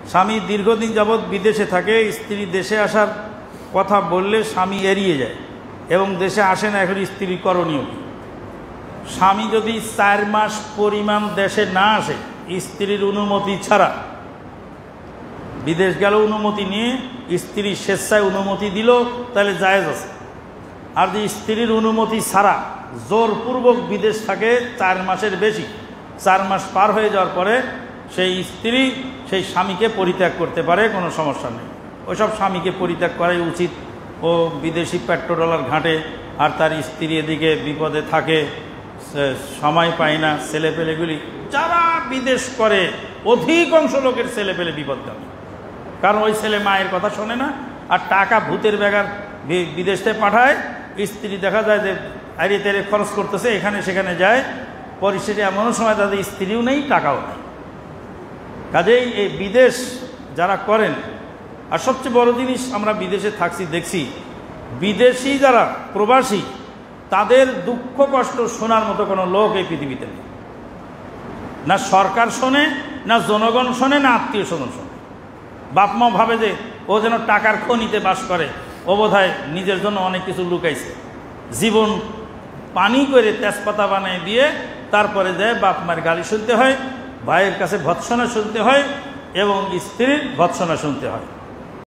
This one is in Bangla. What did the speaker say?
স্বামী দীর্ঘদিন যাবৎ বিদেশে থাকে, স্ত্রী দেশে আসার কথা বললে স্বামী এড়িয়ে যায় এবং দেশে আসে না। এখন স্ত্রীর করণীয় কি? স্বামী যদি 4 মাস পরিমাণ দেশে না আসে, স্ত্রীর অনুমতি ছাড়া, বিদেশ গেল অনুমতি নিয়ে, স্ত্রী স্বেচ্ছায় অনুমতি দিল, তাহলে জায়েজ আছে। আর যদি স্ত্রীর অনুমতি ছাড়া জোরপূর্বক বিদেশ থাকে 4 মাসের বেশি, 4 মাস পার হয়ে যাওয়ার পরে সেই স্ত্রী সেই স্বামীকে পরিত্যাগ করতে পারে, কোনো সমস্যা নেই। ওইসব স্বামীকে পরিত্যাগ করাই উচিত। ও বিদেশি পেট্রোডলার ঘাটে, আর তার স্ত্রী এদিকে বিপদে থাকে, সময় পায় না। ছেলেপেলেগুলি যারা বিদেশ করে, অধিকাংশ লোকের ছেলেপেলে বিপদগামী, কারণ ওই ছেলে মায়ের কথা শোনে না, আর টাকা ভূতের বেগার বিদেশে পাঠায়। স্ত্রী দেখা যায় যে আরে তেরে খরচ করতেছে, এখানে সেখানে যায়, পরিস্থিতি এমনও সময় তাদের স্ত্রীও নেই, টাকাও নেই। কাজেই এই বিদেশ যারা করেন, আর সবচেয়ে বড় জিনিস, আমরা বিদেশে থাকছি দেখছি, বিদেশি যারা প্রবাসী, তাদের দুঃখ কষ্ট শোনার মতো কোনো লোক এই পৃথিবীতে নেই। না সরকার শোনে, না জনগণ শোনে, না আত্মীয় স্বজন শোনে। বাপ মা ভাবে যে ও যেন টাকার খনিতে বাস করে, ও বোধহয় নিজের জন্য অনেক কিছু লুকাইছে। জীবন পানি করে তেজপাতা বানিয়ে দিয়ে তারপরে যায় বাপ মায়ের গালি শুনতে হয়, ভাইয়ের কাছে ভৎসনা শুনতে হয় এবং স্ত্রীর ভৎসনা শুনতে হয়।